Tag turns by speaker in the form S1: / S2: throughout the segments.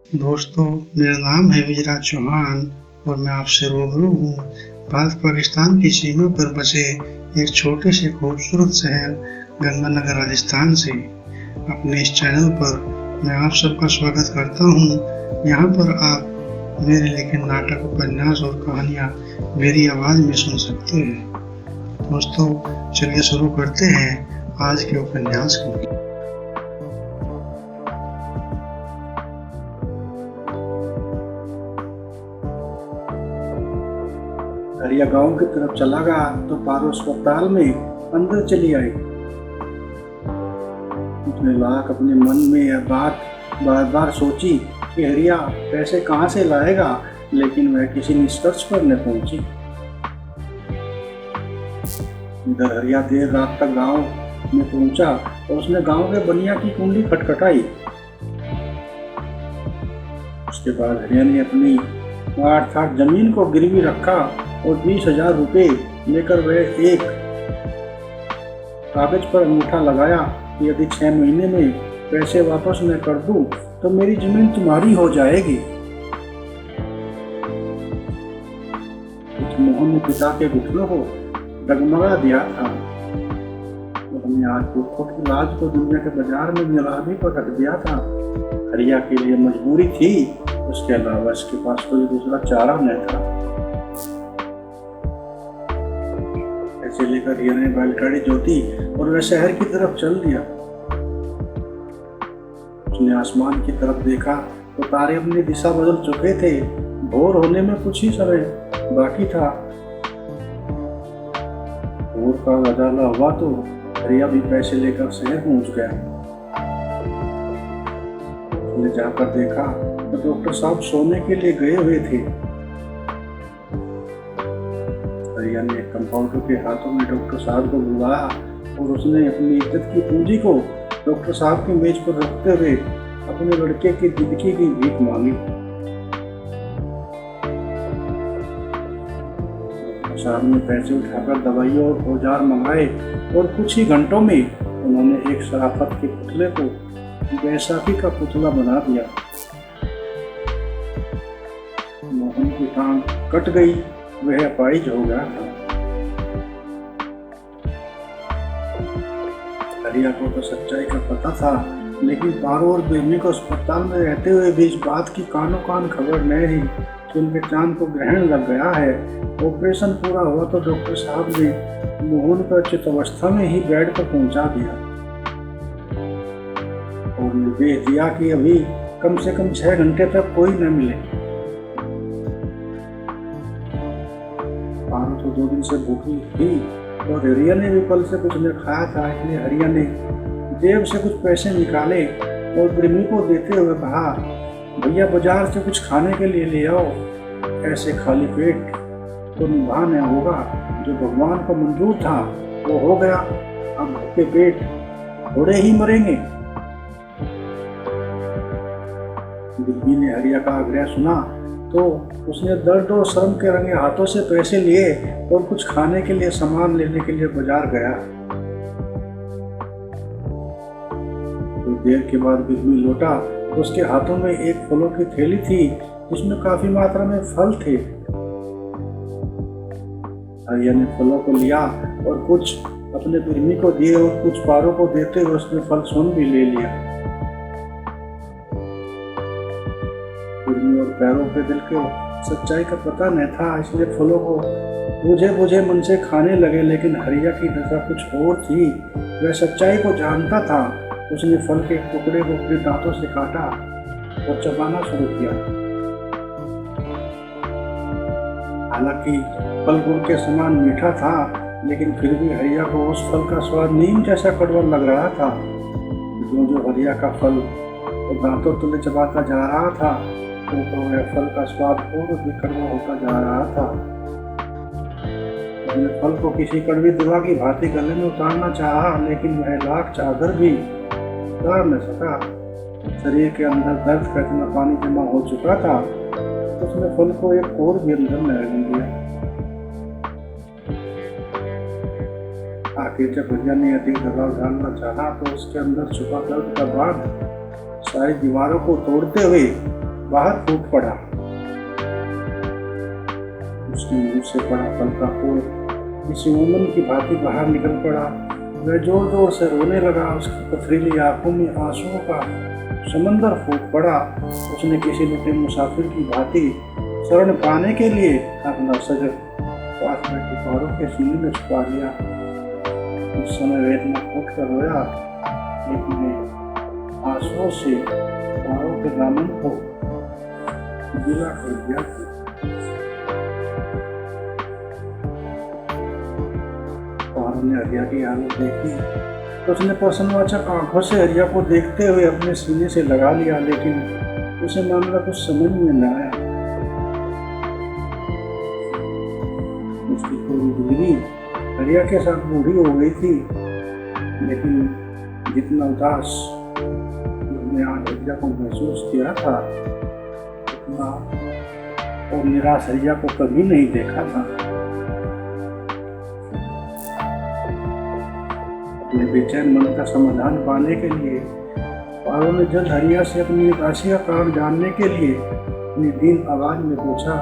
S1: दोस्तों, मेरा नाम है विजयराज चौहान और मैं आपसे रूबरू हूँ भारत-पाकिस्तान की सीमा पर बसे एक छोटे से खूबसूरत शहर गंगानगर, राजस्थान से। अपने इस चैनल पर मैं आप सबका स्वागत करता हूँ। यहाँ पर आप मेरे लिखे नाटक, उपन्यास और कहानियाँ मेरी आवाज़ में सुन सकते हैं। दोस्तों, चलिए शुरू करते हैं आज के उपन्यास को।
S2: हरिया गांव की तरफ चला गया तो पारो अस्पताल में अंदर चली आई। उसने लाख अपने मन में यह बात बार बार सोची कि हरिया पैसे कहाँ से लाएगा, लेकिन वह किसी निष्कर्ष पर न पहुंची। इधर हरिया देर रात तक गांव में पहुंचा और उसने गांव के बनिया की कुंडी खटखटाई। उसके बाद हरिया ने अपनी 8 जमीन को गिरवी रखा और 20,000 रुपये लेकर वह एक कागज पर अंगूठा लगाया कि यदि 6 महीने में पैसे वापस न कर दूं तो मेरी जमीन तुम्हारी हो जाएगी। मोहन ने पिता के घुटनों को डगमगा दिया था। उसने आज पुरखों की लाज को दुनिया के बाजार में नीलामी पर रख दिया था। हरिया के लिए मजबूरी थी, उसके अलावा इसके पास कोई दूसरा चारा न था। ऐसे लेकर हरिया ने बैलगाड़ी जोती और वह शहर की तरफ चल दिया। उसने आसमान की तरफ देखा तो तारे अपनी दिशा बदल चुके थे। भोर होने में कुछ ही समय बाकी था। भोर का उजाला हुआ तो हरिया भी पैसे लेकर शहर पहुंच गया। उसने जाकर देखा तो डॉक्टर साहब सोने के लिए गए हुए थे। हरिया ने कंपाउंडर के हाथों में डॉक्टर साहब को बुलाया और उसने अपनी इज्जत की पूंजी को डॉक्टर साहब की मेज पर रखते हुए अपने लड़के की जिंदगी की भीख मांगी। डॉक्टर साहब ने पैसे उठाकर दवाइयों और औजार मंगाए और कुछ ही घंटों में उन्होंने एक शराफत के पुतले को बैसाखी का पुतला बना दिया। मोहन की टांग कट गई, वह अपाहिज हो गया था। हरिया को तो सच्चाई का पता था, लेकिन पारो और बेमी को अस्पताल में रहते हुए भी इस बात की कानों कान खबर न रही कि उनके चांद को ग्रहण लग गया है। ऑपरेशन पूरा हुआ तो डॉक्टर साहब ने मोहन को चित अवस्था में ही बेड पर पहुंचा दिया और निर्देश दिया कि अभी कम से कम 6 घंटे तक कोई न मिले। पारो तो 2 दिन से भूखी थी और हरिया ने भी कल से कुछ न खाया था, इसलिए हरिया ने जेब से कुछ पैसे निकाले और प्रेमी को देते हुए कहा, भैया बाजार से कुछ खाने के लिए ले आओ। ऐसे खाली पेट तो निभाना होगा, जो भगवान को मंजूर था वो हो गया, अब भूखे पेट थोड़े ही मरेंगे। बिल्ली ने हरिया का आग्रह सुना तो उसने दर्द और शर्म के रंगे हाथों से पैसे लिए और कुछ खाने के लिए सामान लेने के लिए बाजार गया। कुछ देर के बाद बिल्ली लौटा तो उसके हाथों में एक फलों की थैली थी जिसमें काफी मात्रा में फल थे। हरिया ने फलों को लिया और कुछ अपने बिल्ली को दिए और कुछ पारों को देते हुए उसने फल स्वयं भी ले लिया। बिल्ली और पैरों के दिल को सच्चाई का पता न था, इसलिए फलों को बुझे बुझे मन से खाने लगे, लेकिन हरिया की दशा कुछ और थी। वह सच्चाई को जानता था। उसने फल के टुकड़े को अपने दांतों से काटा और चबाना शुरू किया। हालांकि फल गुड़ के समान मीठा था, लेकिन फिर भी हरिया को उस फल का स्वाद नीम जैसा कड़वा लग रहा था। जो हरिया का फल और दांतों तले चबाता जा रहा था तो वह फल का स्वाद और भी कड़वा होता जा रहा था। उसने फल को किसी कड़वी दवा की भांति गले में उतारना चाहा, लेकिन वह लाख चाहकर भी उतार न सका। शरीर के अंदर दर्द का इतना पानी जमा हो चुका था, उसने फल को एक और भी अंदर न रहने दिया। आखिर जब हरिया ने अधिक दबाव डालना चाहा तो उसके अंदर छुपा दर्द का बांध सारी दीवारों को तोड़ते हुए बाहर फूट पड़ा। उसके मुंह से पड़ा फल का फूल किसी मोमन की भांति बाहर निकल पड़ा। वह जोर जोर से रोने लगा। उसकी पथरीली आंखों में आंसुओं का समंदर फूट पड़ा। उसने किसी लुटे मुसाफिर की भांति शरण पाने के लिए अपना सजग पास बैठे पहाड़ों के सीने में छुपा लिया। उस समय वेदना फूट कर रोया, लेकिन आंसुओं से पहाड़ों के दामन को गीला कर दिया। पहाड़ों ने हरिया की हालत देखी तो उसने प्रश्नवाचक आंखों से हरिया को देखते हुए अपने सीने से लगा लिया, लेकिन उसे मामला कुछ समझ में न आया। उसकी पूरी जिंदगी हरिया के साथ बूढ़ी हो गई थी, लेकिन जितना उदास उसने आज हरिया को महसूस किया था, उतना और निराश हरिया को कभी नहीं देखा था। अपने बेचैन मन का समाधान पाने के लिए पारो ने जल्द हरिया से अपनी उदासी का कारण जानने के लिए अपनी दीन आवाज में पूछा,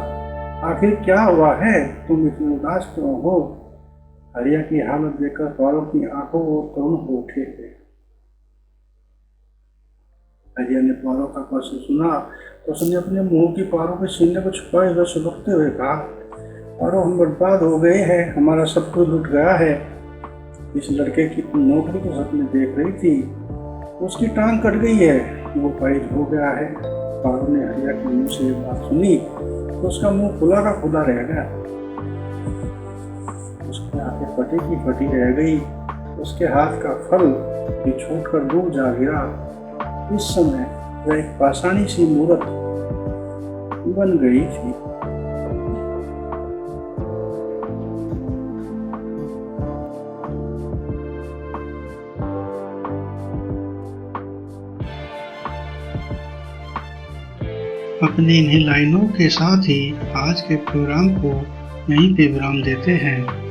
S2: आखिर क्या हुआ है, तुम इतने उदास क्यों हो? हरिया की हालत देखकर पारो की आंखों और करुण हो उठे थे। हरिया ने पारो का प्रश्न सुना तो उसने अपने मुंह की पारो के सीने को छुपाए हुए सुलगते हुए कहा, पारो, हम बर्बाद हो गए हैं, हमारा सब कुछ लुट गया है। इस लड़के की तुम नौकरी के सपने देख रही थी, उसकी टांग कट गई है, वो पैद हो गया है। पारो ने हरिया के मुंह से बात सुनी तो उसका मुंह खुला का खुला रह गया। उसकी आंखें फटी की फटी रह गई। उसके हाथ का फल भी छूट कर डूब जा गिरा। इस समय वह एक पाषाणी सी मूर्त बन गई थी।
S1: अपनी इन्हीं लाइनों के साथ ही आज के प्रोग्राम को यहीं पे विराम देते हैं।